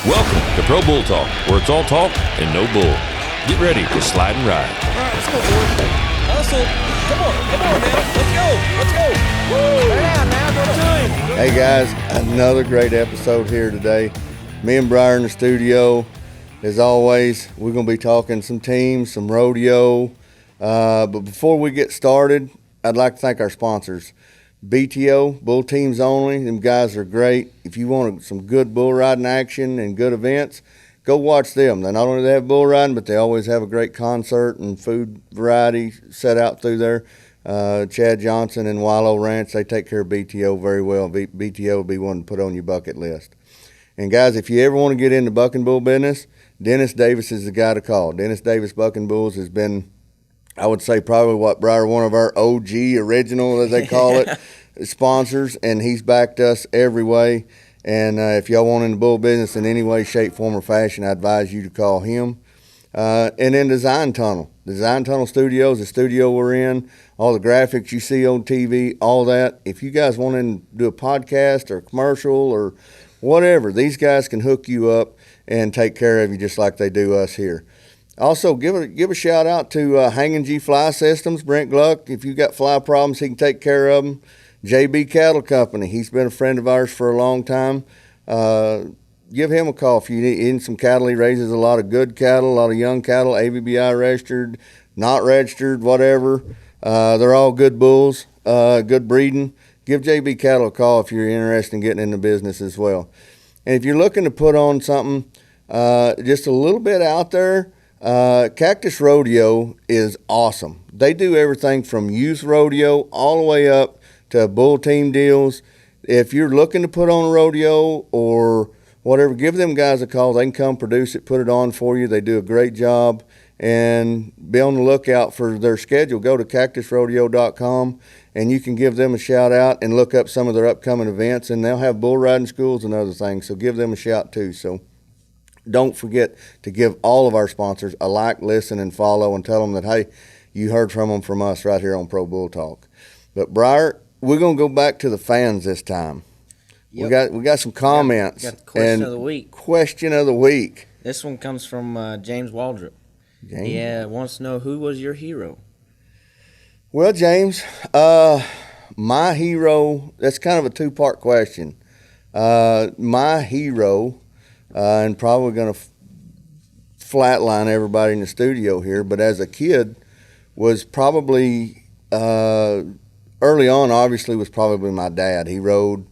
Welcome to Pro Bull Talk, where it's all talk and no bull. Get ready to slide and ride. All right, let's go, boys. Hustle. Come on now. Let's go. Woo. Lay down now. Go to him. Hey guys, another great episode here today. Me and Briar in the studio. As always, we're going to be talking some teams, some rodeo. But before we get started, I'd like to thank our sponsors. BTO, Bull Teams Only. Them guys are great. If you want some good bull riding action and good events, go watch them. They not only have bull riding, but they always have a great concert and food variety set out through there. Chad Johnson and Wilo Ranch, they take care of BTO very well. BTO will be one to put on your bucket list. And guys, if you ever want to get into buck and bull business, Dennis Davis is the guy to call. Dennis Davis Buck and Bulls has been, I would say, probably Briar, one of our OG, original, as they call it, sponsors, and he's backed us every way. And if y'all want in the bull business in any way, shape, form, or fashion, I advise you to call him. And then DesignTunnel. DesignTunnel Studios, the studio we're in, all the graphics you see on TV, all that. If you guys want to do a podcast or a commercial or whatever, these guys can hook you up and take care of you just like they do us here. Also, give a shout out to Hanging G Fly Systems, Brent Gluck. If you got fly problems, he can take care of them. JB Cattle Company, he's been a friend of ours for a long time. Give him a call if you need some cattle. He raises a lot of good cattle, a lot of young cattle, ABBI registered, not registered, whatever. They're all good bulls, good breeding. Give JB Cattle a call if you're interested in getting into business as well. And if you're looking to put on something just a little bit out there, Cactus Rodeo is awesome. They do everything from youth rodeo all the way up to bull team deals. If you're looking to put on a rodeo or whatever, give them guys a call. They can come produce it, put it on for you. They do a great job. And be on the lookout for their schedule. Go to cactusrodeo.com and you can give them a shout out and look up some of their upcoming events. And they'll have bull riding schools and other things. So give them a shout too. So don't forget to give all of our sponsors a like, listen, and follow, and tell them that, hey, you heard from us right here on Pro Bull Talk. But Briar, we're going to go back to the fans this time. Yep. We got some comments. Got the question of the week. Question of the week. This one comes from James Waldrop. James? Yeah, wants to know, who was your hero? Well, James, my hero, that's kind of a two-part question. My hero, and probably going to flatline everybody in the studio here, but as a kid was probably, early on, obviously, was probably my dad. He rode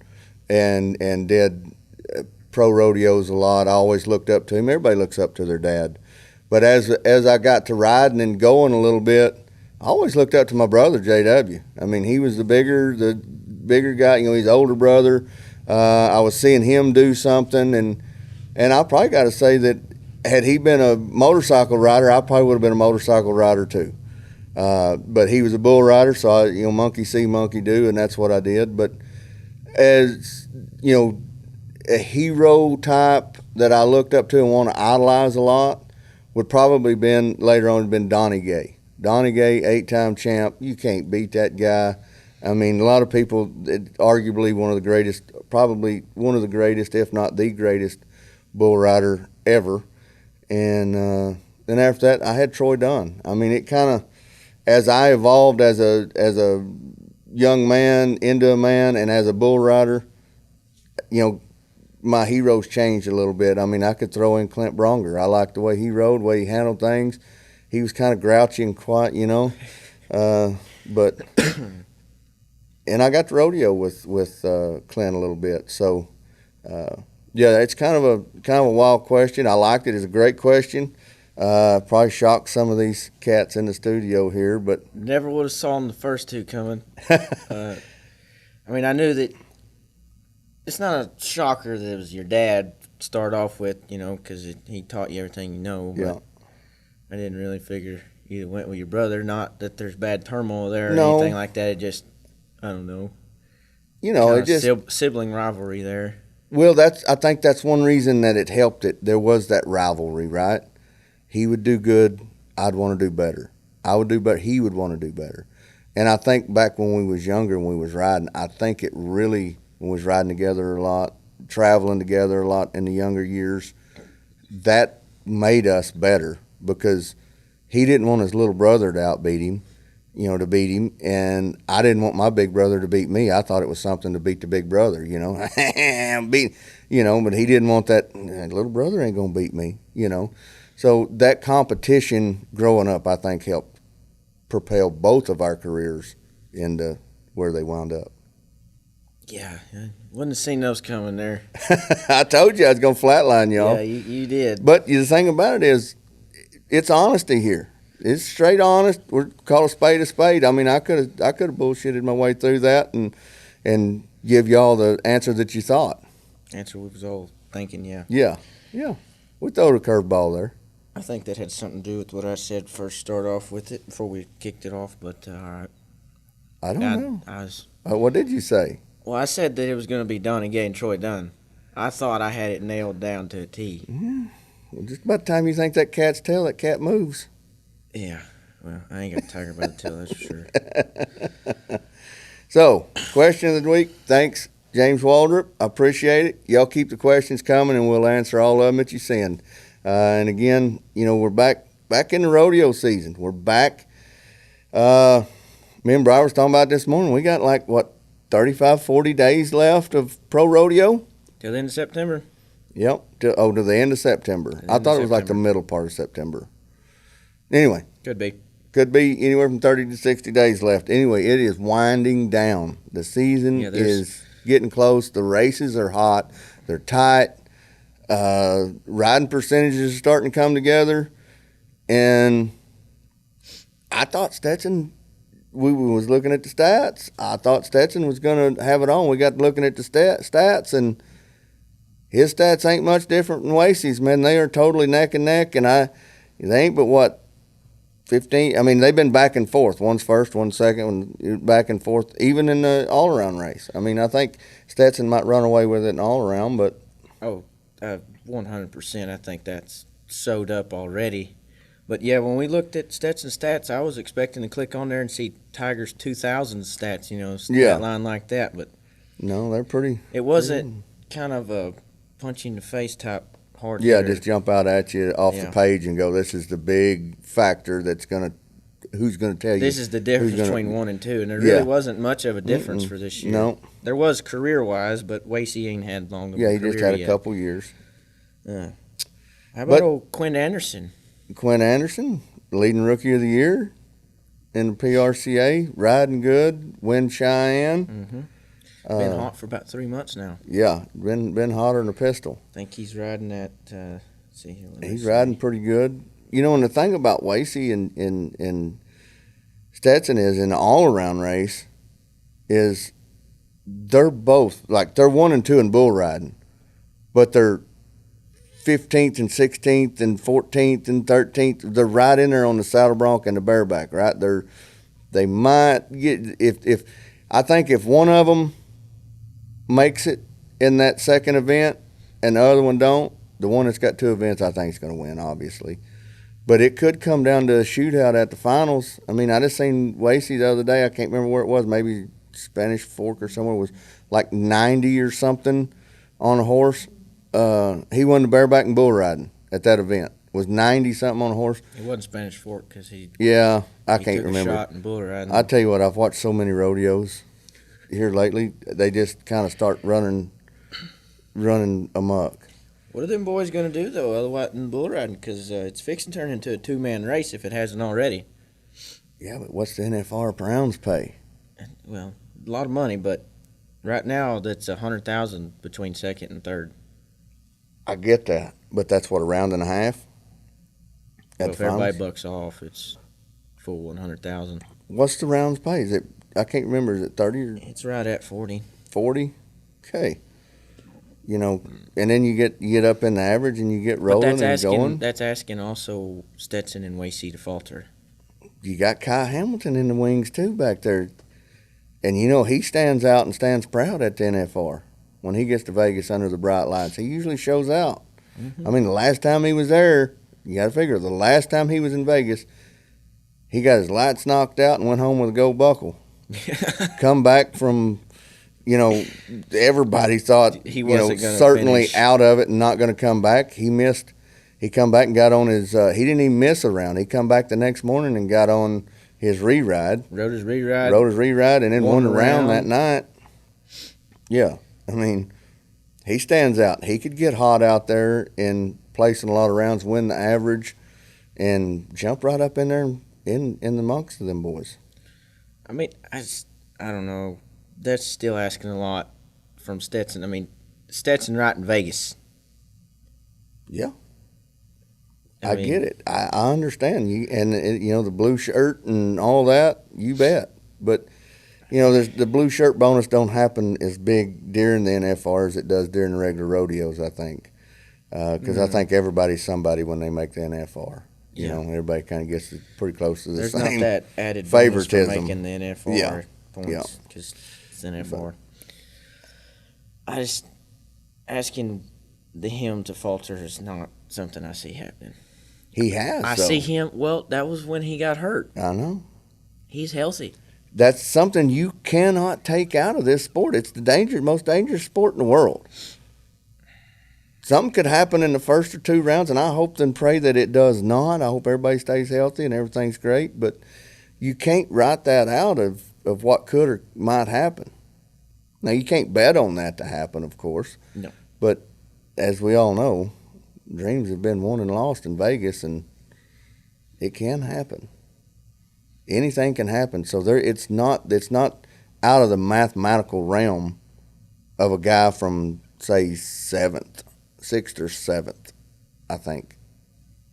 and did pro rodeos a lot. I always looked up to him. Everybody looks up to their dad. But as I got to riding and going a little bit, I always looked up to my brother, JW. I mean, he was the bigger guy. You know, he's the older brother. I was seeing him do something, and I probably got to say that had he been a motorcycle rider, I probably would have been a motorcycle rider too. But he was a bull rider, so monkey see, monkey do, and that's what I did. But as, a hero type that I looked up to and want to idolize a lot would probably later on Donnie Gay. Donnie Gay, 8-time champ. You can't beat that guy. I mean, a lot of people, arguably one of the greatest, probably one of the greatest, if not the greatest bull rider ever. And then after that, I had Troy Dunn. I mean, it kind of, as I evolved as a young man into a man and as a bull rider, my heroes changed a little bit. I mean, I could throw in Clint Bronger. I liked the way he rode, the way he handled things. He was kind of grouchy and quiet, but and I got to rodeo with Clint a little bit. So it's kind of a wild question. I liked it. It's a great question. Probably shocked some of these cats in the studio here, but never would have saw the first two coming. I mean, I knew that it's not a shocker that it was your dad to start off with, because he taught you everything you know. But yeah. I didn't really figure you went with your brother. Not that there's bad turmoil there or anything like that. It just, I don't know. It just sibling rivalry there. Well, I think that's one reason that it helped it. There was that rivalry, right? He would do good, I'd want to do better. I would do better, he would want to do better. And I think back when we was younger and we was riding, I think it really, when we was riding together a lot, traveling together a lot in the younger years, that made us better because he didn't want his little brother to outbeat him, to beat him, and I didn't want my big brother to beat me. I thought it was something to beat the big brother, beat, but he didn't want that. Little brother ain't gonna beat me, So that competition growing up, I think, helped propel both of our careers into where they wound up. Yeah, wouldn't have seen those coming there. I told you I was gonna flatline y'all. Yeah, you did. But the thing about it is, it's honesty here. It's straight honest. We're call a spade. I mean, I could have bullshitted my way through that and give y'all the answer that you thought. Answer we was all thinking, yeah. Yeah. We throwed a curveball there. I think that had something to do with what I said first. Start off with it before we kicked it off. But all right. I don't know. I was. What did you say? Well, I said that it was going to be Donnie Gay and Troy Dunn. I thought I had it nailed down to a T. Yeah. Well, just about the time you think that cat's tail, that cat moves. Yeah. Well, I ain't got a tiger by the tail, that's for sure. So, question of the week. Thanks, James Waldrop. I appreciate it. Y'all keep the questions coming, and we'll answer all of them that you send. And again, we're back in the rodeo season. We're back. Me and Briar was talking about this morning. We got 35, 40 days left of pro rodeo. Till the end of September. Yep. To the end of September. I thought it was like the middle part of September. Anyway. Could be anywhere from 30 to 60 days left. Anyway, it is winding down. The season is getting close. The races are hot. They're tight. Riding percentages are starting to come together. And I thought Stetson, we was looking at the stats. I thought Stetson was going to have it on. We got looking at the stats, and his stats ain't much different than Wasey's, man. They are totally neck and neck, and they ain't but 15. I mean, they've been back and forth. One's first, one's second, one back and forth, even in the all-around race. I mean, I think Stetson might run away with it in all-around, but 100%. I think that's sewed up already. But, yeah, when we looked at Stetson's stats, I was expecting to click on there and see Tiger's 2000 stats, stat line like that. But no, they're pretty. It wasn't kind of a punch-in-the-face type hard Yeah, hitter. just jump out at you off the page and go, this is the big factor that's going to – who's going to tell you? This is the difference between 1 and 2, and there really wasn't much of a difference for this year. No. There was career-wise, but Wasey ain't had long of a career he just had yet. a couple years. How about old Quinn Anderson? Quinn Anderson, leading rookie of the year in the PRCA, riding good, win Cheyenne. Mm-hmm. Been hot for about 3 months now. Yeah, been hotter than a pistol. I think he's riding at he's riding pretty good. And the thing about Wasey and Stetson is in the all-around race is they're both, they're 1 and 2 in bull riding, but they're 15th and 16th and 14th and 13th. They're right in there on the saddle bronc and the bareback, right? They might get if I think if one of them makes it in that second event and the other one don't, the one that's got 2 events I think is going to win, obviously. But it could come down to a shootout at the finals. I mean, I just seen Wasey the other day. I can't remember where it was. Maybe Spanish Fork or somewhere. It was like 90 or something on a horse. He won the bareback and bull riding at that event. Was 90-something on a horse. It wasn't Spanish Fork because he. Yeah, I can't took remember. A shot in bull riding. I tell you what, I've watched so many rodeos here lately. They just kind of start running amok. What are them boys going to do though, otherwise than bull riding? Because it's fixing to turn into a 2-man race if it hasn't already. Yeah, but what's the NFR per ounce pay? Well, a lot of money, but right now that's $100,000 between second and third. I get that, but that's what, a round and a half? Well, if everybody bucks off, it's full 100,000. What's the rounds pay? Is it? I can't remember. Is it 30 or? It's right at 40. 40. Okay. And then you get up in the average and you get rolling and going. That's asking also Stetson and Wasey to falter. You got Kai Hamilton in the wings too back there, and he stands out and stands proud at the NFR. When he gets to Vegas under the bright lights, he usually shows out. Mm-hmm. I mean, the last time he was there, you got to figure, the last time he was in Vegas, he got his lights knocked out and went home with a gold buckle. Come back from, everybody thought he wasn't certainly finish. Out of it and not going to come back. He missed He come back and got on his. He didn't even miss a round. He come back the next morning and got on his re-ride. Rode his re-ride. And then won the round that night. Yeah, I mean, he stands out. He could get hot out there and placing a lot of rounds, win the average, and jump right up in there in amongst them boys. I mean, I don't know. That's still asking a lot from Stetson. I mean, Stetson right in Vegas. Yeah. I I mean, get it. I understand you, and the blue shirt and all that. You bet. But there's the blue shirt bonus don't happen as big during the NFR as it does during the regular rodeos. I think because I think everybody's somebody when they make the NFR. You know, everybody kind of gets pretty close to the there's same. not that added favoritism. bonus for making the NFR points because it's the NFR. I just asking him to falter is not something I see happening. He has. I see him. Well, that was when he got hurt. I know. He's healthy. That's something you cannot take out of this sport. It's the most dangerous sport in the world. Something could happen in the first or two rounds, and I hope and pray that it does not. I hope everybody stays healthy and everything's great, but you can't write that out of what could or might happen. Now, you can't bet on that to happen, of course. No. But as we all know, dreams have been won and lost in Vegas, and it can happen. Anything can happen. So it's not out of the mathematical realm of a guy from, say, 6th or 7th, I think,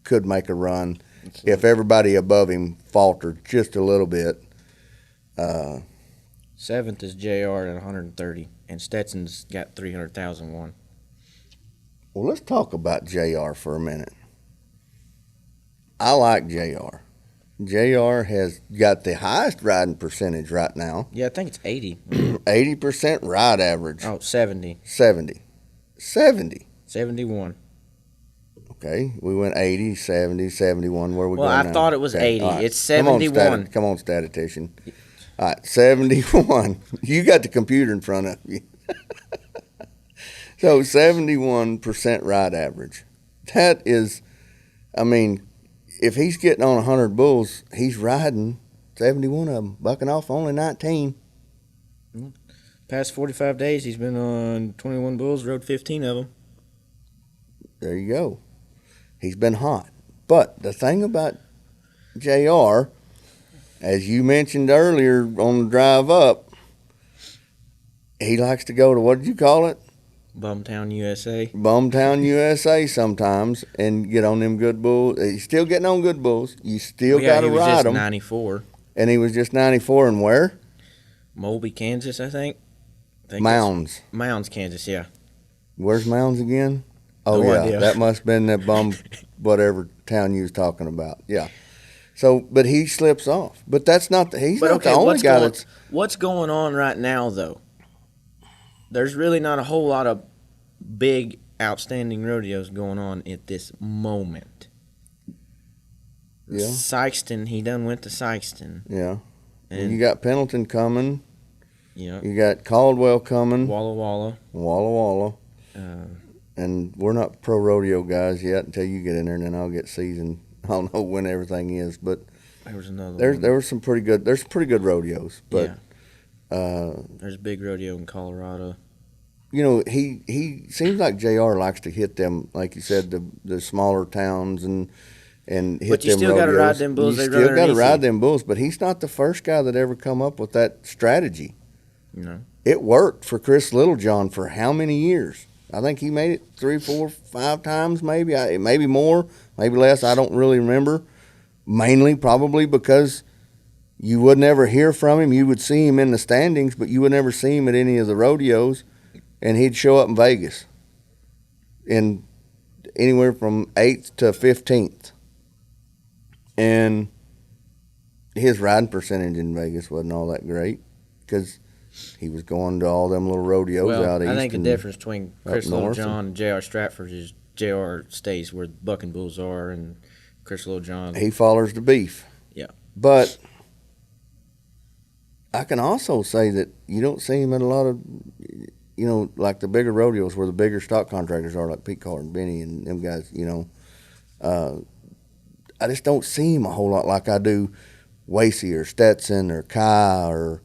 could make a run if everybody above him faltered just a little bit. 7th is JR at 130, and Stetson's got 300,001. Well, let's talk about JR for a minute. I like JR. JR has got the highest riding percentage right now. Yeah, I think it's 80. 80% ride average. Oh, 70. 70. 71. Okay, we went 80, 70, 71. Where are we Well, going I now? thought it was Okay, 80. all right. It's 71. Come on, statistician. All right, 71. You got the computer in front of you. So 71% ride average. That is, I mean, if he's getting on 100 bulls, he's riding 71 of them, bucking off only 19. Past 45 days, he's been on 21 bulls, rode 15 of them. There you go. He's been hot. But the thing about JR, as you mentioned earlier on the drive up, he likes to go to, what did you call it? Bumtown, USA. Bumtown, USA sometimes, and get on them good bulls. He's still getting on good bulls. You still got to ride them. 94. And he was just 94 and where? Moulby, Kansas, I think. Mounds. Mounds, Kansas, yeah. Where's Mounds again? Oh, No yeah. idea. That must have been that whatever town you was talking about. Yeah. So, but he slips off. But that's not, he's not the only guy that's. What's going on right now, though? There's really not a whole lot of big, outstanding rodeos going on at this moment. Yeah. Sykeston, he done went to Sykeston. Yeah. And You got Pendleton coming. Yeah. You got Caldwell coming. Walla Walla. Walla Walla. Uh, And we're not pro rodeo guys yet until you get in there, and then I'll get seasoned. I don't know when everything is, but there was another one. there was some pretty good. There's pretty good rodeos, but there's a big rodeo in Colorado. he seems like JR likes to hit them, like you said, the smaller towns and hit But you them still rodeos. got to ride them bulls. You They still run got to easy. ride them bulls, but he's not the first guy that ever come up with that strategy. No. It worked for Chris Littlejohn for how many years? I think he made it 3, 4, 5 times, maybe. Maybe more, maybe less. I don't really remember. Mainly, probably because you would never hear from him. You would see him in the standings, but you would never see him at any of the rodeos. And he'd show up in Vegas in anywhere from 8th to 15th. And his riding percentage in Vegas wasn't all that great because he was going to all them little rodeos out east. I think the and difference between Chris north Littlejohn and J.R. Stratford is J.R. stays where the bucking bulls are, and Chris Littlejohn. he follows the beef. Yeah. But I can also say that you don't see him at a lot of, like the bigger rodeos where the bigger stock contractors are, like Pete Carter and Benny and them guys, I just don't see him a whole lot like I do Wasey or Stetson or Kai or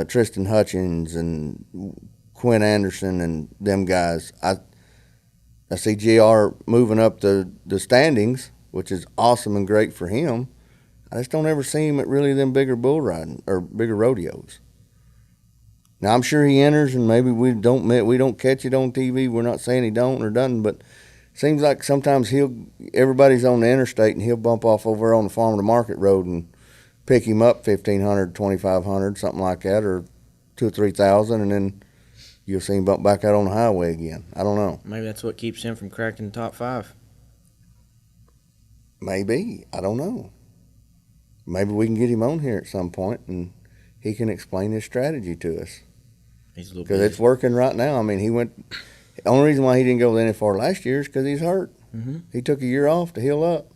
Tristan Hutchins and Quinn Anderson and them guys. I see JR moving up the standings, which is awesome and great for him. I just don't ever see him at really them bigger bull riding or bigger rodeos. Now I'm sure he enters, and maybe we don't catch it on TV. We're not saying he don't or doesn't, but it seems like sometimes everybody's on the interstate and he'll bump off over on the farm to market road and pick him up 1,500, 2,500, something like that, or 2,000 or 3,000, and then you'll see him bump back out on the highway again. I don't know. Maybe that's what keeps him from cracking the top 5. Maybe. I don't know. Maybe we can get him on here at some point and he can explain his strategy to us. Because it's working right now. I mean, the only reason why he didn't go to the NFR last year is because he's hurt. Mm-hmm. He took a year off to heal up.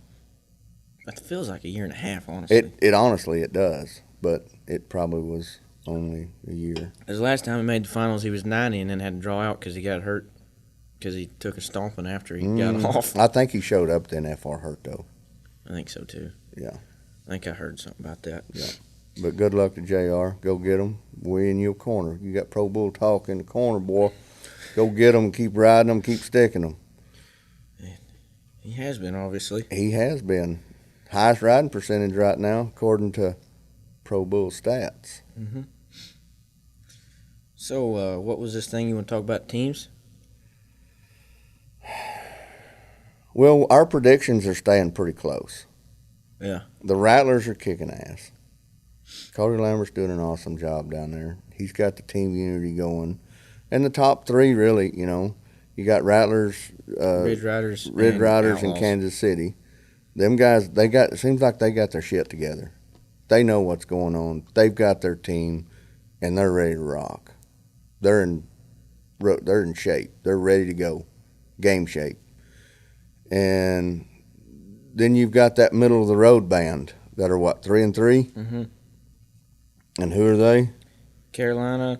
That feels like a year and a half, honestly. It honestly, it does. But it probably was only a year. His last time he made the finals, he was 90 and then had to draw out because he got hurt. Because he took a stomping after he got off. I think he showed up to NFR hurt, though. I think so, too. Yeah. I think I heard something about that. Yeah. But good luck to JR. Go get him. We in your corner. You got Pro Bull Talk in the corner, boy. Go get them. Keep riding them. Keep sticking them. He has been, obviously. He has been. Highest riding percentage right now, according to Pro Bull stats. Mm-hmm. So, what was this thing you want to talk about, teams? Well, our predictions are staying pretty close. Yeah. The Rattlers are kicking ass. Cody Lambert's doing an awesome job down there. He's got the team unity going. And the top 3, really, you got Rattlers, Ridge Riders, and Kansas City. Them guys, it seems like they got their shit together. They know what's going on. They've got their team, and they're ready to rock. They're in shape. They're ready to go, game shape. And then you've got that middle of the road band that are 3-3. Mm-hmm. And who are they? Carolina,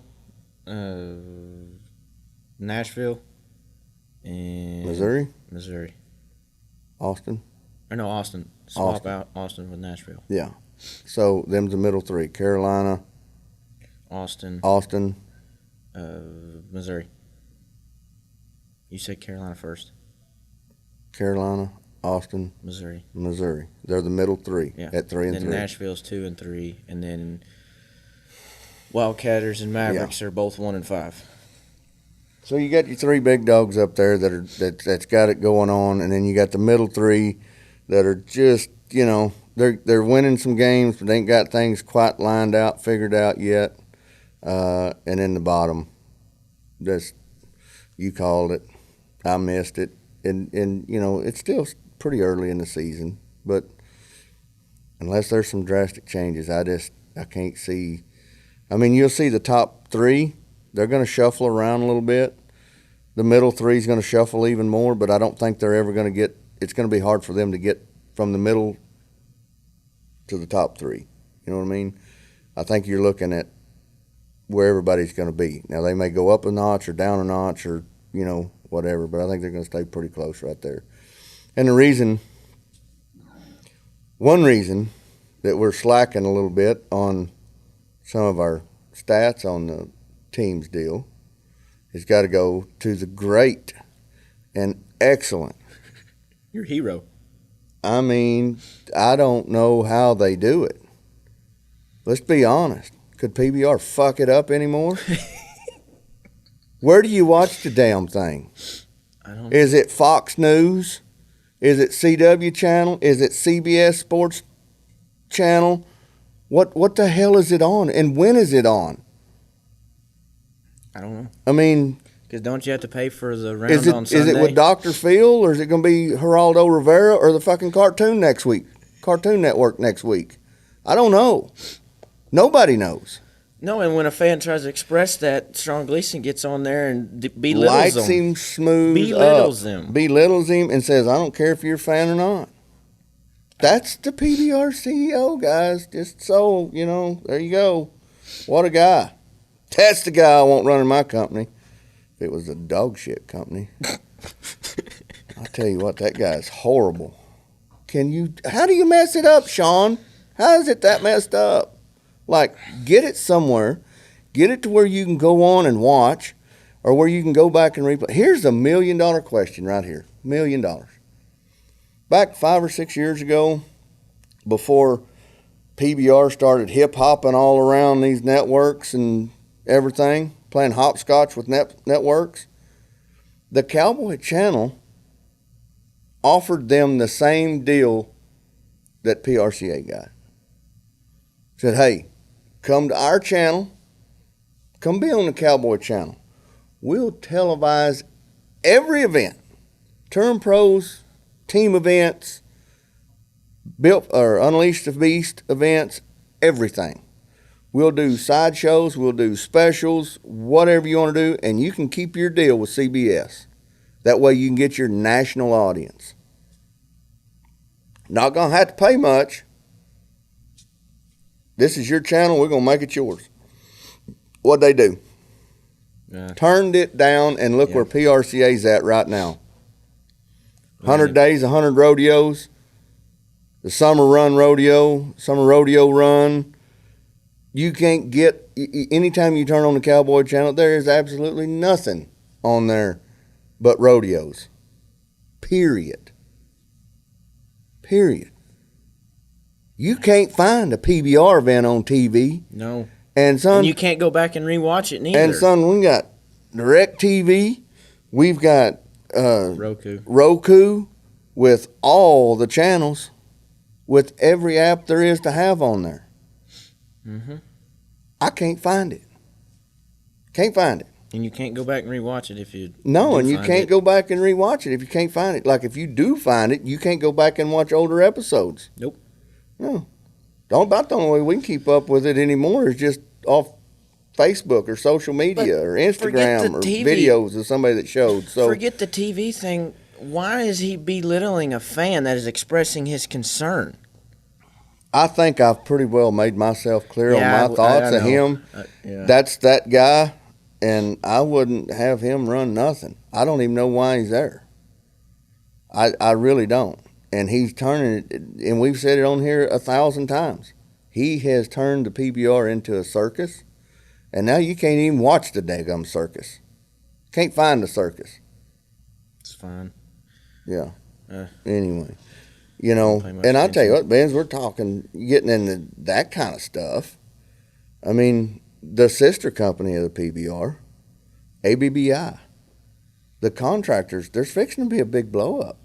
Nashville, and Missouri. Austin. Or no, Austin. Swap out Austin with Nashville. Yeah. So them's the middle 3: Carolina, Austin, Missouri. You said Carolina first. Carolina, Austin, Missouri. They're the middle 3 Yeah. at 3-3. Then Nashville's 2-3, and then Wildcatters and Mavericks are both 1-5. So you got your 3 big dogs up there that's got it going on, and then you got the middle 3 that are just they're winning some games, but they ain't got things quite lined out, figured out yet. And then the bottom, you called it, I missed it. And it's still pretty early in the season, but unless there's some drastic changes, I can't see. I mean, you'll see the top 3, they're going to shuffle around a little bit. The middle 3 is going to shuffle even more, but I don't think they're ever going to it's going to be hard for them to get from the middle to the top 3. You know what I mean? I think you're looking at where everybody's going to be. Now, they may go up a notch or down a notch or, whatever, but I think they're going to stay pretty close right there. And one reason that we're slacking a little bit on some of our stats on the teams deal has got to go to the great and excellent. Your hero. I mean, I don't know how they do it. Let's be honest. Could PBR fuck it up anymore? Where do you watch the damn thing? I don't. Is it Fox News? Is it CW Channel? Is it CBS Sports Channel? What the hell is it on? And when is it on? I don't know. I mean, because don't you have to pay for the round on Sunday? Is it with Dr. Phil, or is it going to be Geraldo Rivera, or the fucking Cartoon Network next week? I don't know. Nobody knows. No, and when a fan tries to express that, Sean Gleason gets on there and belittles Lights them. him smooth Belittles up. them. Belittles him and says, I don't care if you're a fan or not. That's the PBR CEO, guys. Just so, there you go. What a guy. That's the guy I want running my company. If it was a dog shit company, I'd tell you what, that guy's horrible. How do you mess it up, Sean? How is it that messed up? Like, get it somewhere. Get it to where you can go on and watch, or where you can go back and replay. Here's a $1 million question right here. $1 million. Back 5 or 6 years ago, before PBR started hip-hopping all around these networks and everything, playing hopscotch with networks, the Cowboy Channel offered them the same deal that PRCA got. Said, hey, come to our channel. Come be on the Cowboy Channel. We'll televise every event. Turn pros, team events, built or Unleash the Beast events, everything. We'll do sideshows, we'll do specials, whatever you want to do, and you can keep your deal with CBS. That way you can get your national audience. Not going to have to pay much. This is your channel, we're going to make it yours. What'd they do? Turned it down, and look where PRCA's at right now. 100 days, 100 rodeos. The summer rodeo run. You can't get, anytime you turn on the Cowboy Channel, there is absolutely nothing on there but rodeos. Period. You can't find a PBR event on TV. No. And son, you can't go back and rewatch it neither. And son, we got DirecTV. We've got Roku with all the channels, with every app there is to have on there. Mm-hmm. I can't find it. Can't find it. And you can't go back and rewatch it if you you can't go back and rewatch it if you can't find it. Like if you do find it, you can't go back and watch older episodes. Nope. No. About the only way we can keep up with it anymore is just off Facebook or social media or Instagram or videos of somebody that showed. So forget the TV thing. Why is he belittling a fan that is expressing his concern? I think I've pretty well made myself clear on my thoughts of him. That's that guy, and I wouldn't have him run nothing. I don't even know why he's there. I really don't. And he's turning it, and we've said it on here 1,000 times. He has turned the PBR into a circus, and now you can't even watch the daggum circus. Can't find the circus. It's fine. Yeah. Anyway, and I tell you what, Benz, we're talking, getting into that kind of stuff. I mean, the sister company of the PBR, ABBI, the contractors, there's fixing to be a big blow up.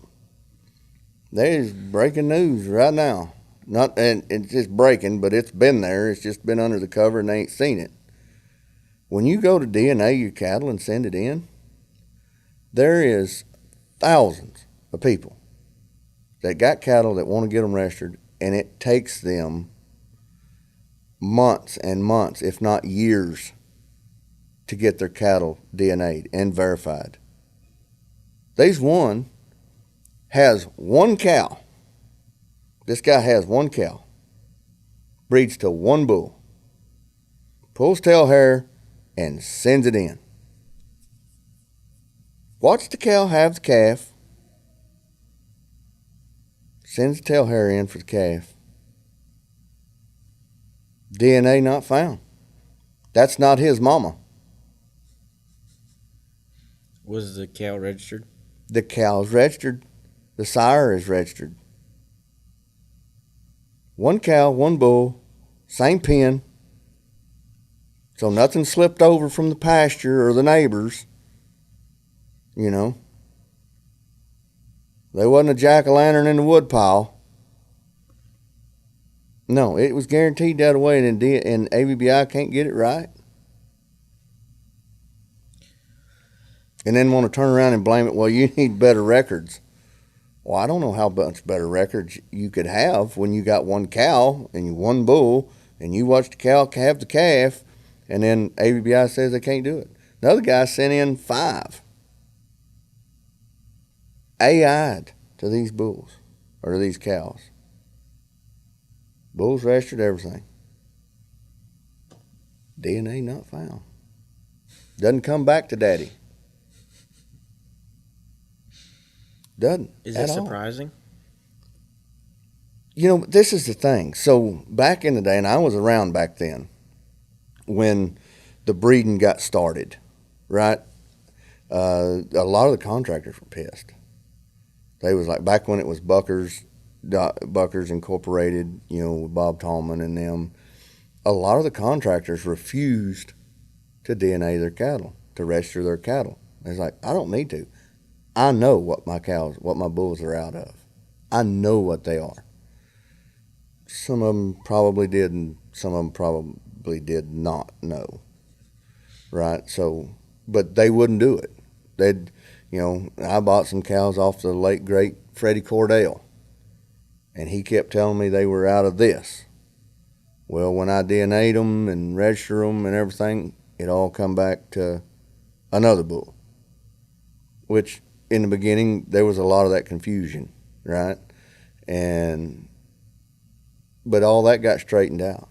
There's breaking news right now. And it's just breaking, but it's been there. It's just been under the cover and they ain't seen it. When you go to DNA your cattle and send it in, there is thousands of people that got cattle that want to get them registered, and it takes them months and months, if not years, to get their cattle DNA'd and verified. There's one has one cow. This guy has one cow. Breeds to one bull. Pulls tail hair and sends it in. Watch the cow have the calf. Sends the tail hair in for the calf. DNA not found. That's not his mama. Was the cow registered? The cow's registered. The sire is registered. One cow, one bull, same pen. So nothing slipped over from the pasture or the neighbors. There wasn't a jack-o'-lantern in the woodpile. No, it was guaranteed that way, and ABBI can't get it right. And then want to turn around and blame it, well, you need better records. Well, I don't know how much better records you could have when you got one cow and one bull, and you watch the cow have the calf, and then ABBI says they can't do it. Another guy sent in 5. AI'd to these bulls, or to these cows. Bulls registered, everything. DNA not found. Doesn't come back to daddy. Doesn't. Is at it all. surprising? You know, this is the thing. So back in the day, and I was around back then, when the breeding got started, right? A lot of the contractors were pissed. They was like, back when it was Buckers Incorporated, you know, with Bob Tallman and them, a lot of the contractors refused to DNA their cattle, to register their cattle. It's like, I don't need to. I know what my bulls are out of. I know what they are. Some of them probably did, and some of them probably did not know. Right? So, but they wouldn't do it. They'd, you know, I bought some cows off the late, great Freddie Cordell, and he kept telling me they were out of this. Well, when I DNA'd them and registered them and everything, it all come back to another bull, which in the beginning, there was a lot of that confusion, right? But all that got straightened out.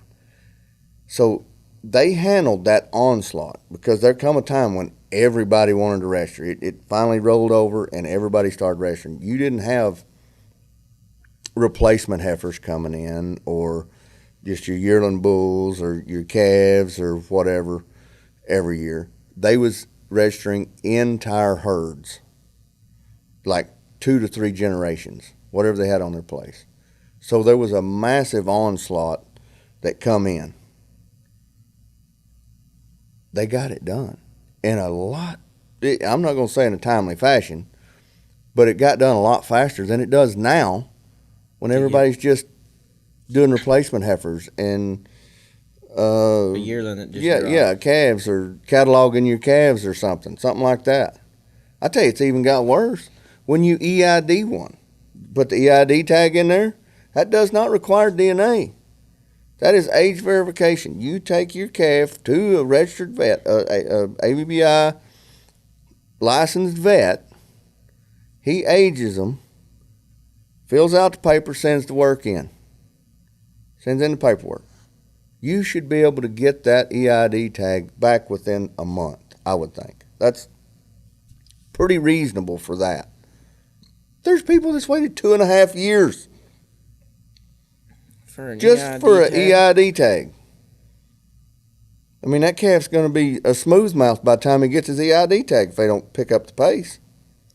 So they handled that onslaught, because there come a time when everybody wanted to register. It finally rolled over and everybody started registering. You didn't have replacement heifers coming in, or just your yearling bulls or your calves or whatever every year. They was registering entire herds, like 2 to 3 generations, whatever they had on their place. So there was a massive onslaught that come in. They got it done in a lot. I'm not going to say in a timely fashion, but it got done a lot faster than it does now, when everybody's just doing replacement heifers and A yearling that just dropped. calves, or cataloging your calves or something like that. I tell you, it's even got worse. When you EID one, put the EID tag in there, that does not require DNA. That is age verification. You take your calf to a registered vet, a ABBI licensed vet. He ages them, fills out the paper, sends the work in. Sends in the paperwork. You should be able to get that EID tag back within a month, I would think. That's pretty reasonable for that. There's people that's waited 2.5 years for an EID tag. I mean, that calf's going to be a smooth mouth by the time he gets his EID tag if they don't pick up the pace.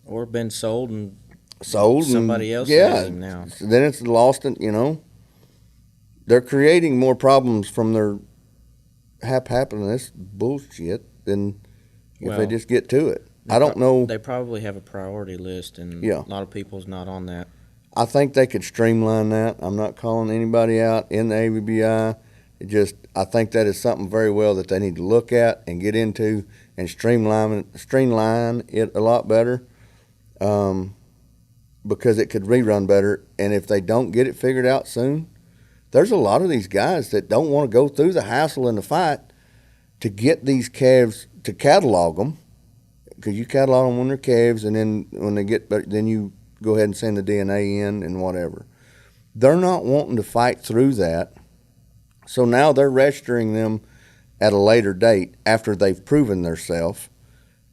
Or been sold and somebody else has him now. Then it's lost, you know. They're creating more problems from their happiness bullshit than if they just get to it. I don't know. They probably have a priority list, and a lot of people's not on that. I think they could streamline that. I'm not calling anybody out in the ABBI. I think that is something very well that they need to look at and get into and streamline it a lot better, because it could rerun better. And if they don't get it figured out soon, there's a lot of these guys that don't want to go through the hassle and the fight to get these calves, to catalog them, because you catalog them when they're calves, and then when they get better, then you go ahead and send the DNA in and whatever. They're not wanting to fight through that, so now they're registering them at a later date after they've proven themselves,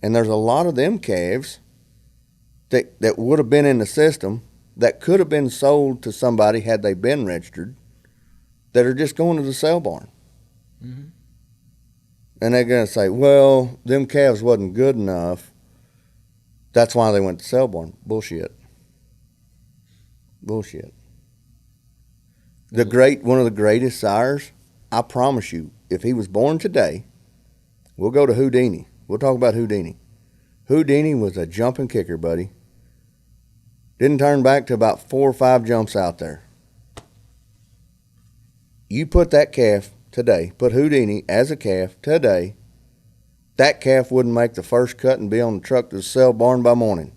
and there's a lot of them calves that would have been in the system that could have been sold to somebody had they been registered, that are just going to the sale barn. Mm-hmm. And they're going to say, well, them calves wasn't good enough. That's why they went to sale barn. Bullshit. One of the greatest sires, I promise you, if he was born today, we'll go to Houdini. We'll talk about Houdini. Houdini was a jumping kicker, buddy. Didn't turn back to about 4 or 5 jumps out there. You put that calf today, put Houdini as a calf today, that calf wouldn't make the first cut and be on the truck to the sale barn by morning.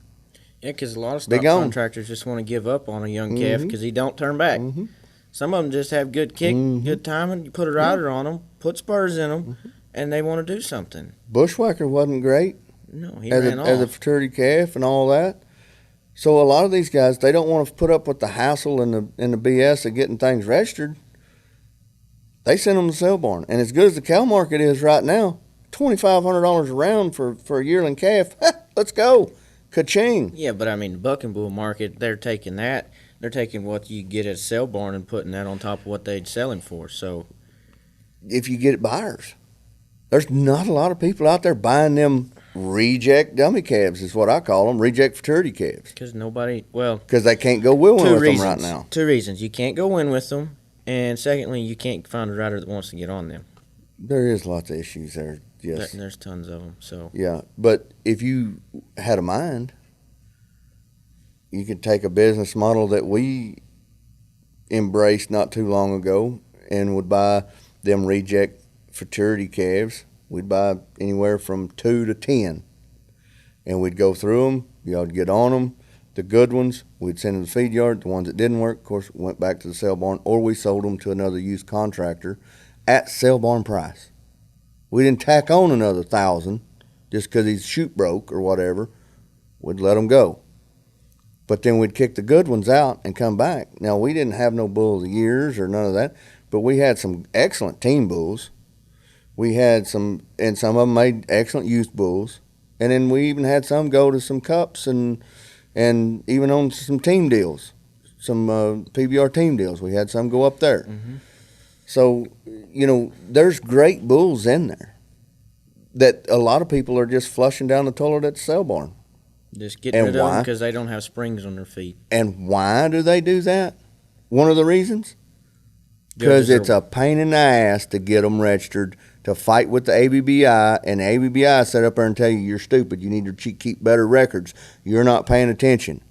Yeah, because a lot of stock contractors just want to give up on a young calf because he don't turn back. Mm-hmm. Some of them just have good kick, good timing. You put a rider on them, put spurs in them, and they want to do something. Bushwhacker wasn't great. No, he ran off. As a fraternity calf and all that. So a lot of these guys, they don't want to put up with the hassle and the BS of getting things registered. They send them to the sale barn. And as good as the cow market is right now, $2,500 a round for a yearling calf, let's go. Ka-ching. Yeah, but I mean, the buck and bull market, they're taking that. They're taking what you get at a sale barn and putting that on top of what they'd selling for. So If you get buyers, there's not a lot of people out there buying them reject dummy calves, is what I call them, reject futurity calves. because nobody, well, Because they can't go wheeling two with reasons. them right now. Two reasons. You can't go in with them. And secondly, you can't find a rider that wants to get on them. There is lots of issues there, yes. There's tons of them. So Yeah, but if you had a mind, you could take a business model that we embraced not too long ago and would buy them reject futurity calves. We'd buy anywhere from 2 to 10, and we'd go through them. Y'all'd get on them. The good ones, we'd send them to the feed yard. The ones that didn't work, of course, went back to the sale barn, or we sold them to another used contractor at sale barn price. We didn't tack on another 1,000 just because he's chute broke or whatever. We'd let them go. But then we'd kick the good ones out and come back. Now, we didn't have no bull of the years or none of that, but we had some excellent team bulls. We had some, and some of them made excellent youth bulls. And then we even had some go to some cups and even on some team deals, some PBR team deals. We had some go up there. Mm-hmm. So, there's great bulls in there that a lot of people are just flushing down the toilet at the sale barn. just getting And rid of them why? because they don't have springs on their feet. And why do they do that? One of the reasons? Because it's a pain in the ass to get them registered, to fight with the ABBI, and the ABBI sit up there and tell you you're stupid. You need to keep better records. You're not paying attention.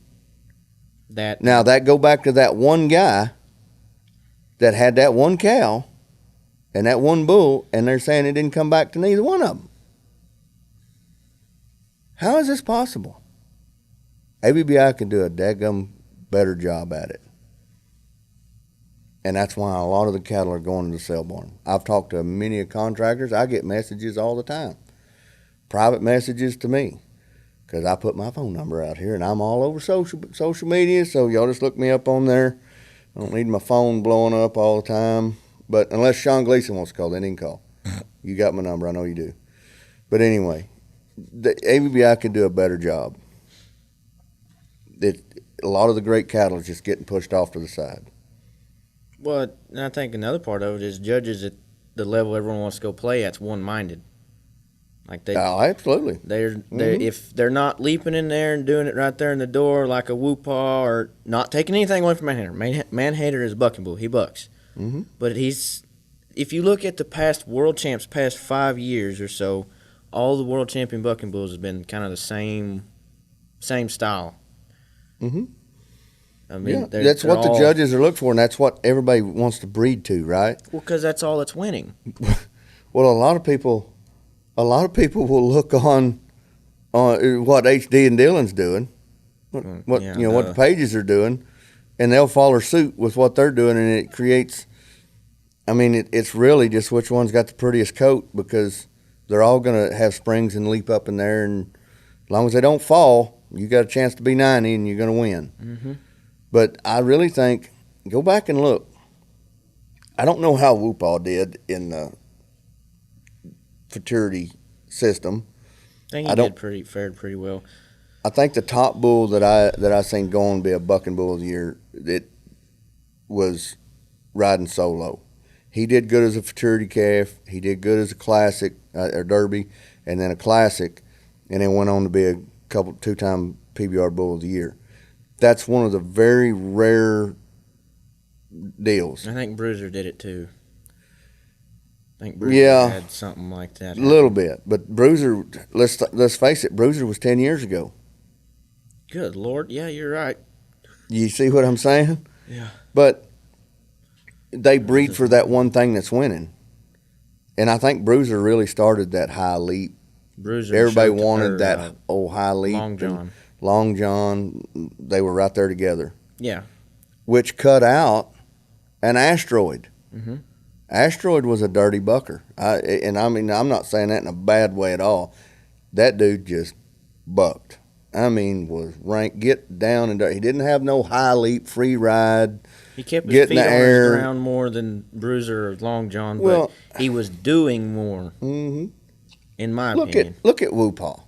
Now, that go back to that one guy that had that one cow and that one bull, and they're saying it didn't come back to neither one of them. How is this possible? ABBI can do a daggum better job at it. And that's why a lot of the cattle are going to the sale barn. I've talked to many contractors. I get messages all the time, private messages to me, because I put my phone number out here, and I'm all over social media, so y'all just look me up on there. I don't need my phone blowing up all the time. But unless Sean Gleason wants to call, then he can call. You got my number. I know you do. But anyway, the ABBI can do a better job. A lot of the great cattle is just getting pushed off to the side. Well, and I think another part of it is judges at the level everyone wants to go play at's one-minded. Like Oh, absolutely. they're if they're not leaping in there and doing it right there in the door like a whoop-paw or not taking anything away from Manhatter. Manhatter is a bucking bull. He bucks. Mm-hmm. But if you look at the past world champs, past 5 years or so, all the world champion bucking bulls have been kind of the same style. Mm-hmm. I mean, Yeah, that's what the judges are looking for, and that's what everybody wants to breed to, right? Well, because that's all that's winning. Well, a lot of people will look on what HD and Dillon's doing, what the pages are doing, and they'll follow suit with what they're doing, and it creates. I mean, it's really just which one's got the prettiest coat, because they're all going to have springs and leap up in there, and as long as they don't fall, you got a chance to be 90 and you're going to win. Mm-hmm. But I really think, go back and look. I don't know how Whoopah did in the futurity system. I think he fared pretty well. I think the top bull that I seen going to be a bucking bull of the year, it was riding solo. He did good as a futurity calf. He did good as a classic or derby, and then a classic, and then went on to be a two-time PBR bull of the year. That's one of the very rare deals. I think Bruiser did it too. I think Bruiser had something like that. A little bit. But Bruiser, let's face it, Bruiser was 10 years ago. Good Lord. Yeah, you're right. You see what I'm saying? Yeah. But they breed for that one thing that's winning. And I think Bruiser really started that high leap. Bruiser. Everybody wanted that old high leap. Long John. They were right there together. Yeah. Which cut out an Asteroid. Mm-hmm. Asteroid was a dirty bucker. I'm not saying that in a bad way at all. That dude just bucked. Was ranked, get down and dirty. He didn't have no high leap, free ride. He kept his feet on the ground more than Bruiser or Long John, but he was doing more, in my opinion. Look at Whoopah.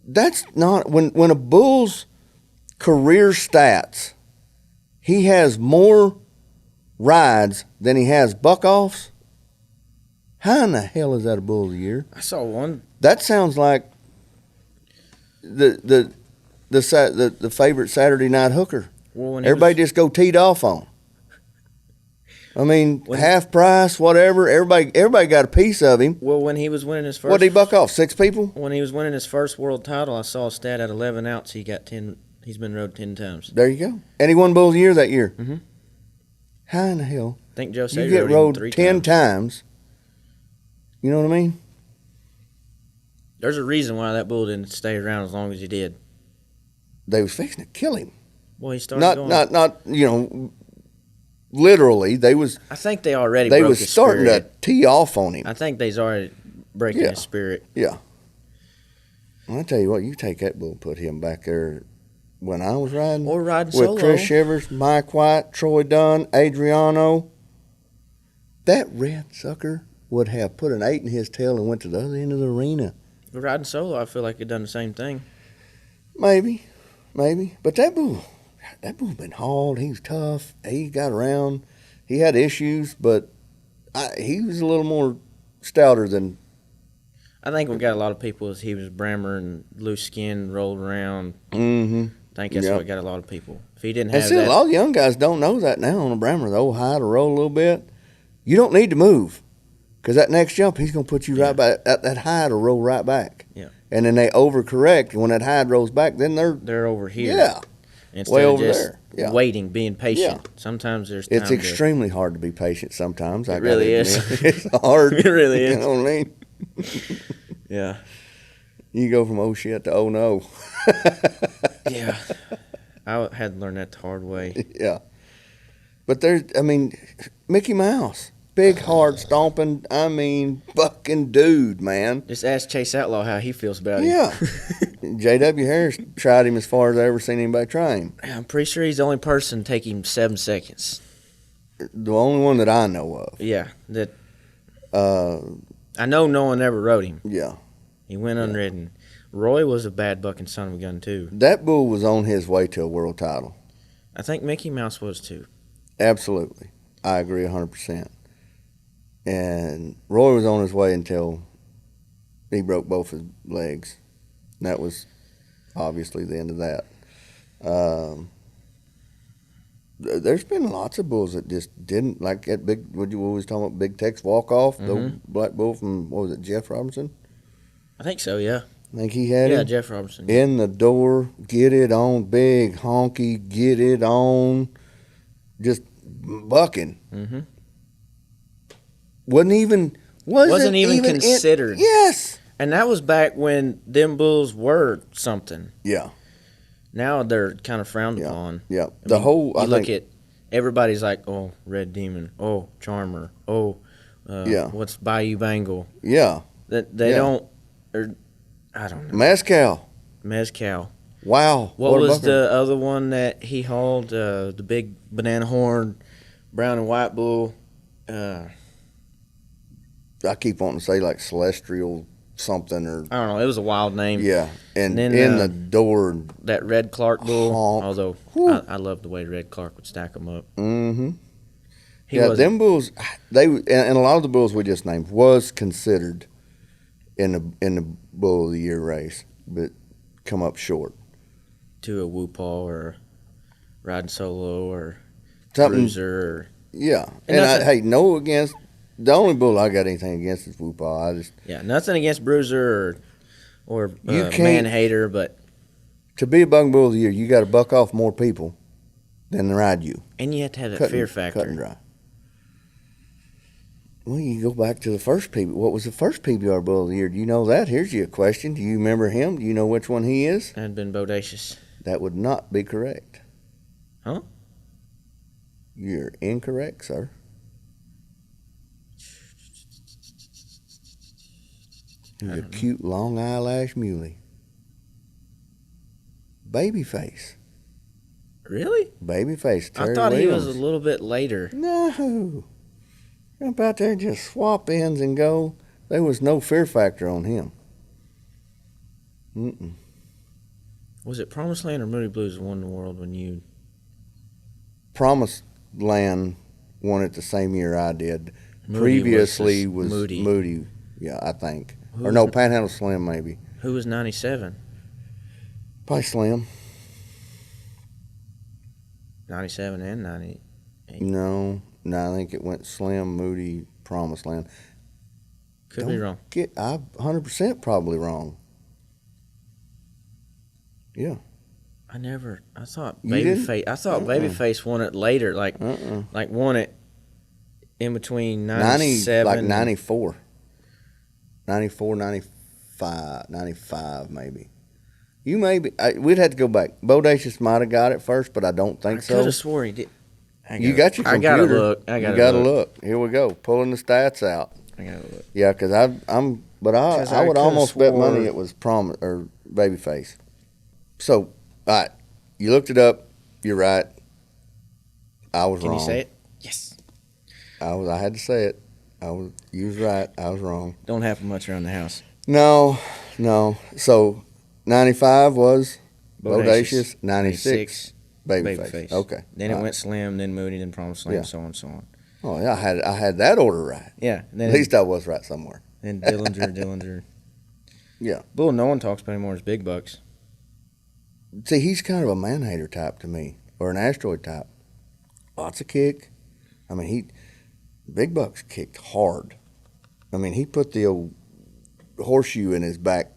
that's not when a bull's career stats, he has more rides than he has buck-offs. How in the hell is that a bull of the year? I saw one. That sounds like the favorite Saturday night hooker. Well, when Everybody just go teed off on. I mean, half price, whatever. Everybody got a piece of him. Well, when he was winning his first, What did he buck off? 6 people? When he was winning his first world title, I saw a stat at 11 outs. He got 10. He's been rode 10 times. There you go. And he won Bull of the Year that year. Mm-hmm. How in the hell? I think Joe said You get rode rode him 3 10 times. You know what I mean? There's a reason why that bull didn't stay around as long as he did. They was fixing to kill him. Well, he started going. Not literally. They was I think they already they broke was his starting spirit. to tee off on him. I think they's already breaking his spirit. Yeah. Well, I tell you what, you take that bull and put him back there when I was riding. Or riding with solo. Chris Shivers, Mike White, Troy Dunn, Adriano. That red sucker would have put an 8 in his tail and went to the other end of the arena. Riding solo, I feel like it done the same thing. Maybe. But that bull been hauled. He was tough. He got around. He had issues, but he was a little more stouter than. I think we got a lot of people as he was Brammer and loose skin, rolled around. Mm-hmm. I think that's what got a lot of people. If he didn't And have see, that, a lot of young guys don't know that now on a Brammer. The old high to roll a little bit. You don't need to move, because that next jump, he's going to put you right back. That high to roll right back. Yeah. And then they overcorrect. When that high rolls back, then they're over here. Yeah. Instead way of over just there. Yeah. waiting, being patient. Yeah. Sometimes there's time It's extremely hard to be patient sometimes. It really is. It's hard. It really is. You know what I mean? Yeah. You go from oh shit to oh no. Yeah. I had to learn that the hard way. Yeah. But Mickey Mouse. Big, hard, stomping, fucking dude, man. Just ask Chase Outlaw how he feels about him. Yeah. J.W. Harris tried him as far as I ever seen anybody try him. I'm pretty sure he's the only person taking 7 seconds. The only one that I know of. Yeah. I know no one ever rode him. Yeah. He went unridden. Roy was a bad bucking son of a gun, too. That bull was on his way to a world title. I think Mickey Mouse was, too. Absolutely. I agree 100%. And Roy was on his way until he broke both his legs. And that was obviously the end of that. There's been lots of bulls that just didn't, like that big, what you always talking about, Big Tex walk-off, the black bull from, what was it, Jeff Robinson? I think so, yeah. I think he had him. Yeah, Jeff Robinson. In the door, get it on, big, honky, get it on, just bucking. Mm-hmm. Wasn't even considered. Yes. And that was back when them bulls were something. Yeah. Now they're kind of frowned upon. Yeah. I look at everybody's like, oh, Red Demon, oh, Charmer, oh, what's Bayou Bengal? Yeah. That they don't, or I don't know. Mezcal. Wow. What was the other one that he hauled? The big banana horn, brown and white bull. I keep wanting to say like Celestial something or I don't know. It was a wild name. yeah, and then, in the door. That Red Clark bull. Honk. Although I love the way Red Clark would stack them up. Mm-hmm. Them bulls. And a lot of the bulls we just named was considered in the Bull of the Year race, but come up short to a Whoopall or riding solo or something. Bruiser. Or, yeah, and no against. The only bull I got anything against is Whoopall. Nothing against Bruiser or Man Hater, but to be a bucking bull of the year, you got to buck off more people than ride you, and you have to have that fear factor. Cut and dry. Well, you go back to the first PBR. What was the first PBR bull of the year? Do you know that? Here's you a question. Do you remember him? Do you know which one he is? That had been Bodacious. That would not be correct. Huh? You're incorrect, sir. He was a cute, long eyelash muley. Babyface. Really? Babyface. Terry I thought Williams. he was a little bit later. No. Jump out there, just swap ends and go. There was no fear factor on him. Was it Promised Land or Moody Blues that won the world when you? Promised Land won it the same year I did. Moody Previously was Moody. Moody, yeah, I think. Who Or no, was- Panhandle Slim maybe. Who was 97? Probably Slim. 97 and 90. No, I think it went Slim, Moody, Promised Land. Could be wrong. I'm 100% probably wrong. Yeah. I thought You didn't? Babyface. I thought Babyface won it later, like won it in between 97, like 94. 94, 95, 95 maybe. You maybe we'd have to go back. Bodacious might have got it first, but I don't think I so. could have swore he did. You got your computer. I gotta look. You gotta look. Here we go. Pulling the stats out. I gotta look. Yeah, because I would coulda almost bet swore- money it was or Babyface. So, all right, you looked it up. You're right. I was Can wrong. you say it? Yes. I had to say it. You was right. I was wrong. Don't happen much around the house. No. So, 95 was Bodacious. 96 Babyface. Babyface. Okay. Then it All went Slim, then Moody, then Promised Land, Yeah. so on and so on. Oh yeah, I had that order right. Yeah. And then At least I was right somewhere. then Dillinger. Yeah. Bull no one talks about anymore is Big Bucks. See, he's kind of a man-hater type to me, or an asteroid type. Lots of kick. I mean, Big Bucks kicked hard. I mean, he put the old horseshoe in his back,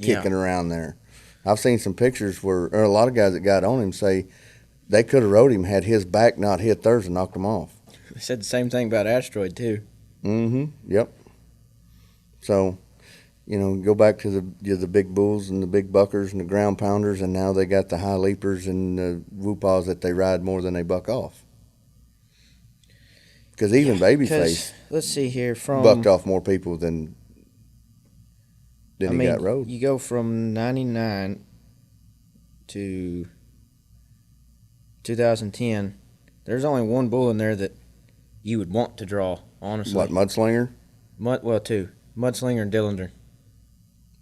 kicking around there. I've seen some pictures or a lot of guys that got on him say they could have rode him had his back not hit theirs and knocked him off. They said the same thing about Asteroid too. Yep. So, go back to the big bulls and the big buckers and the ground pounders, and now they got the high leapers and the whoopaws that they ride more than they buck off. Because even Babyface Let's see here from bucked off more people than he got rode. You go from 99 to 2010. There's only one bull in there that you would want to draw, honestly. What, Mudslinger? Two. Mudslinger and Dillinger.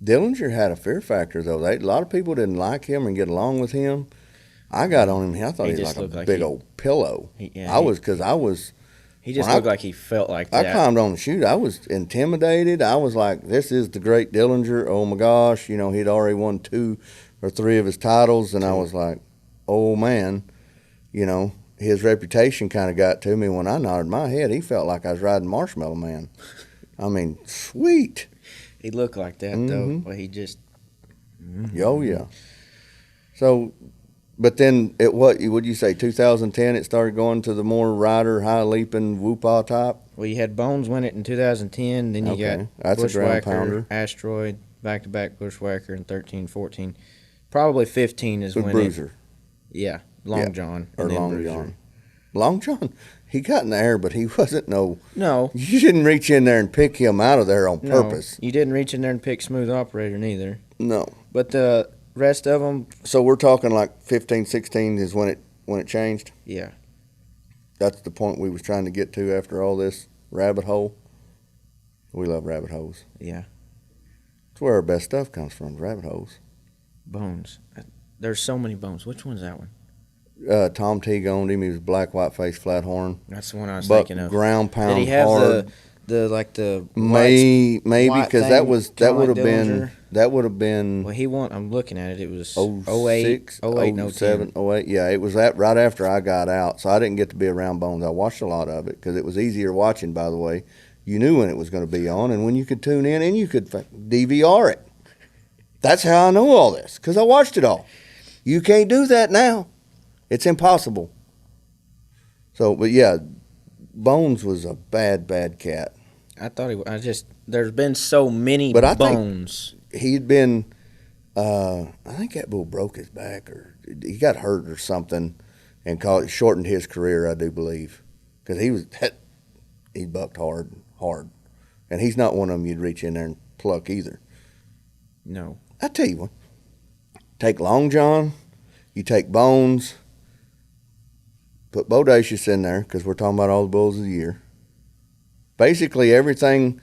Dillinger had a fear factor, though. A lot of people didn't like him and get along with him. I got on him. I thought he was just like looked a like big he- old pillow. He He just When looked like he felt like that. I climbed on the chute. I was intimidated. I was like, this is the great Dillinger. Oh, my gosh. He'd already won 2 or 3 of his titles, and I was like, oh, man. His reputation kind of got to me when I nodded my head. He felt like I was riding Marshmallow Man. I mean, sweet. He looked like that, though. But he just... Oh, yeah. So, but then, would you say 2010, it started going to the more rider, high-leaping, whoopah type? Well, you had Bones win it in 2010. Then you got That's a ground Bushwhacker, pounder. Asteroid, back-to-back Bushwhacker in 13, 14. Probably 15 is With when Bruiser. Yeah, Long John. Or and then Long Bruiser. John. Long John, he got in the air, but he wasn't No. You didn't reach in there and pick him out of there on purpose. You didn't reach in there and pick Smooth Operator neither. No. But the rest of them, So we're talking like 15, 16 is when it changed? yeah. That's the point we was trying to get to after all this rabbit hole. We love rabbit holes. Yeah. It's where our best stuff comes from, rabbit holes. Bones. There's so many Bones. Which one's that one? Tom Teague owned him. He was black, white face, flat horn. That's the one I was Buck thinking of. ground pound Did he have hard. the Maybe white because thing, that would kinda have like been Dillinger? that would have been Well, he won. I'm looking at it. It was 06, 08, and 07, 08. Yeah, it was that right after I got out, so I didn't get to be around Bones. I watched a lot of it because it was easier watching. By the way, you knew when it was going to be on, and when you could tune in, and you could DVR it. That's how I know all this because I watched it all. You can't do that now; it's impossible. So, but yeah, Bones was a bad cat. I thought there's been so many But I think- Bones. He'd been, I think that bull broke his back or he got hurt or something and shortened his career, I do believe. Because he bucked hard. And he's not one of them you'd reach in there and pluck either. No. I tell you what, take Long John, you take Bones, put Bodacious in there because we're talking about all the bulls of the year. Basically everything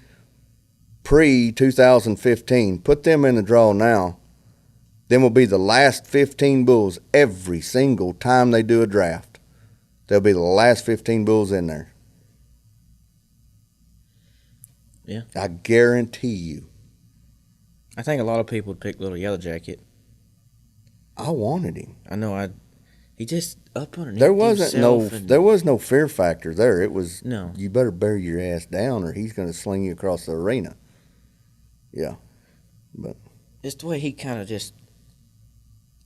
pre-2015, put them in the draw now, Then will be the last 15 bulls every single time they do a draft. There'll be the last 15 bulls in there. Yeah. I guarantee you. I think a lot of people would pick Little Yellow Jacket. I wanted him. I know. He just up underneath. There was no fear factor there. It was no. You better bury your ass down, or he's going to sling you across the arena. Yeah, but just the way he kind of just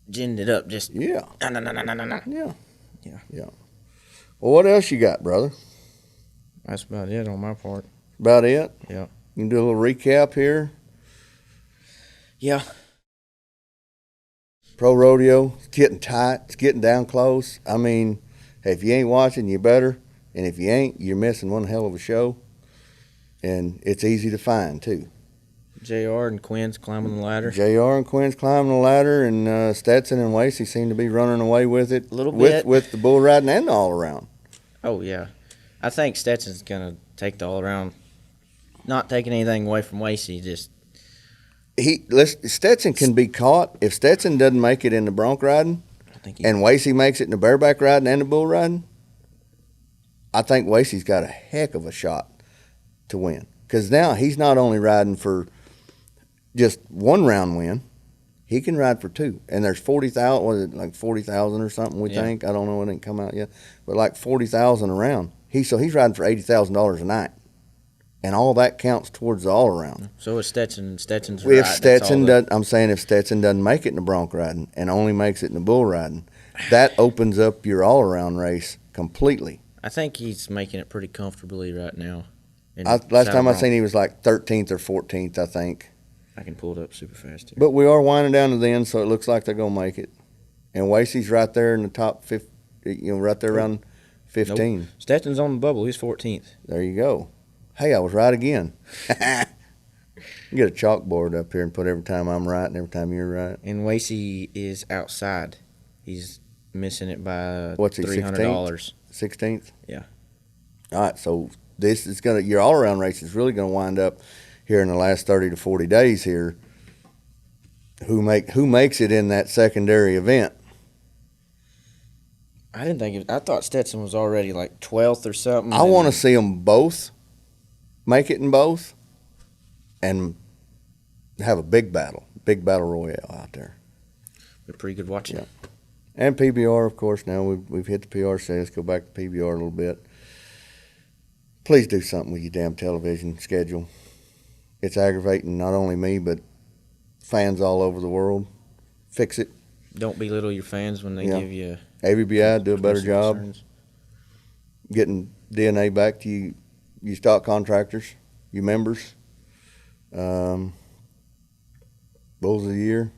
ginned it up. Just yeah. No. Yeah. Well, what else you got, brother? That's about it on my part. About it? Yeah. You can do a little recap here. Yeah. Pro rodeo, it's getting tight. It's getting down close. I mean, if you ain't watching, you better. And if you ain't, you're missing one hell of a show. And it's easy to find, too. JR and Quinn's climbing the ladder. JR and Quinn's climbing the ladder, and Stetson and Wasey seem to be running away with it. A little bit. With the bull riding and the all-around. Oh, yeah. I think Stetson's going to take the all-around. Not taking anything away from Wasey, just... Stetson can be caught. If Stetson doesn't make it in the bronc riding, and Wasey makes it in the bareback riding and the bull riding, I think Wasey's got a heck of a shot to win. Because now he's not only riding for just one round win, he can ride for two. And there's 40,000, was it like 40,000 or something we think? I don't know, it ain't come out yet. But like 40,000 a round. So he's riding for $80,000 a night. And all that counts towards the all-around. So is Stetson. Stetson's if right. Stetson doesn't, I'm saying if Stetson doesn't make it in the bronc riding and only makes it in the bull riding, that opens up your all-around race completely. I think he's making it pretty comfortably right now. Last time I seen he was like 13th or 14th, I think. I can pull it up super fast here. But we are winding down to the end, so it looks like they're going to make it. And Wasey's right there in the top 50, right there around 15. Nope. Stetson's on the bubble. He's 14th. There you go. Hey, I was right again. Get a chalkboard up here and put every time I'm right and every time you're right. And Wasey is outside. He's missing it by What's he, $300. 16th? Yeah. All right, so this is your all-around race is really going to wind up here in the last 30 to 40 days here. Who makes it in that secondary event? I didn't think I thought Stetson was already like 12th or something. I want to see them both make it in both and have a big battle royale out there. Be pretty good watching. Yeah. And PBR, of course. Now we've hit the PRCA. Let's go back to PBR a little bit. Please do something with your damn television schedule. It's aggravating not only me but fans all over the world. Fix it. Don't belittle your fans when they give you. ABBI do a better job concerns. Getting DNA back to you stock contractors, you members. Bulls of the Year.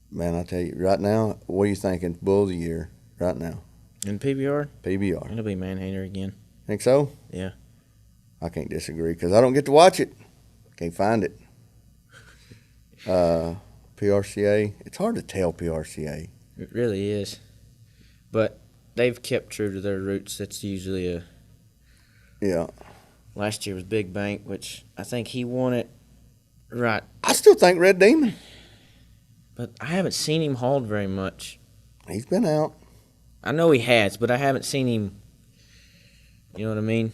Man, I tell you, right now, what are you thinking? Bulls of the Year, right now. In PBR? PBR. It'll be Manhander again. Think so? Yeah. I can't disagree because I don't get to watch it. Can't find it. PRCA. It's hard to tell PRCA. It really is. But they've kept true to their roots. That's usually a... Yeah. Last year was Big Bank, which I think he won it right. I still think Red Demon. But I haven't seen him hauled very much. He's been out. I know he has, but I haven't seen him, you know what I mean?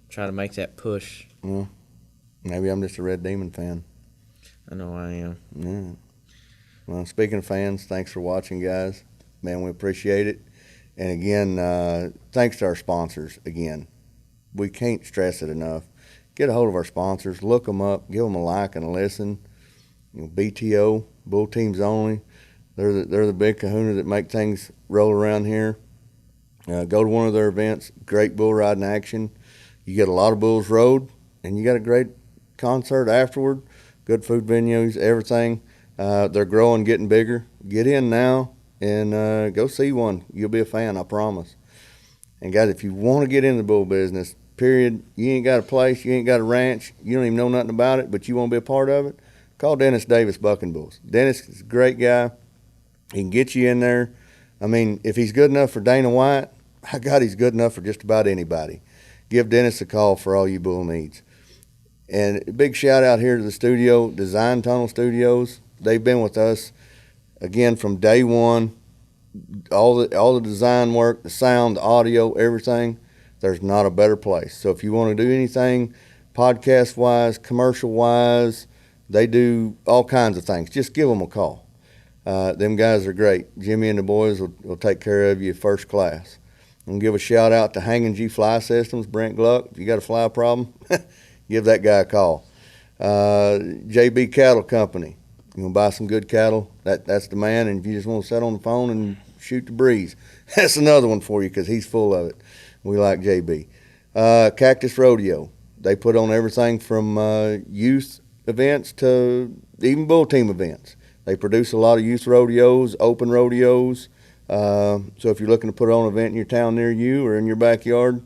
Try to make that push. Well, maybe I'm just a Red Demon fan. I know I am. Yeah. Well, speaking of fans, thanks for watching, guys. Man, we appreciate it. And again, thanks to our sponsors again. We can't stress it enough. Get a hold of our sponsors. Look them up. Give them a like and a listen. BTO, Bull Teams Only. They're the big kahuna that make things roll around here. Go to one of their events. Great bull riding action. You get a lot of bulls rode, and you got a great concert afterward. Good food venues, everything. They're growing, getting bigger. Get in now and go see one. You'll be a fan, I promise. And guys, if you want to get in the bull business, period, you ain't got a place, you ain't got a ranch, you don't even know nothing about it, but you want to be a part of it, call Dennis Davis Bucking Bulls. Dennis is a great guy. He can get you in there. I mean, if he's good enough for Dana White, I got he's good enough for just about anybody. Give Dennis a call for all you bull needs. And a big shout out here to the studio, DesignTunnel Studios. They've been with us, again, from day one. All the design work, the sound, the audio, everything. There's not a better place. So if you want to do anything podcast-wise, commercial-wise, they do all kinds of things. Just give them a call. Them guys are great. Jimmy and the boys will take care of you first class. And give a shout out to Hanging G Fly Systems, Brent Gluck. If you got a fly problem, give that guy a call. JB Cattle Company. You want to buy some good cattle? That's the man. And if you just want to sit on the phone and shoot the breeze, that's another one for you because he's full of it. We like JB. Cactus Rodeo. They put on everything from youth events to even bull team events. They produce a lot of youth rodeos, open rodeos. So if you're looking to put on an event in your town near you or in your backyard,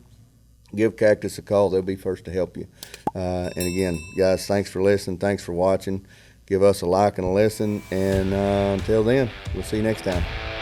give Cactus a call. They'll be first to help you. And again, guys, thanks for listening. Thanks for watching. Give us a like and a listen. And until then, we'll see you next time.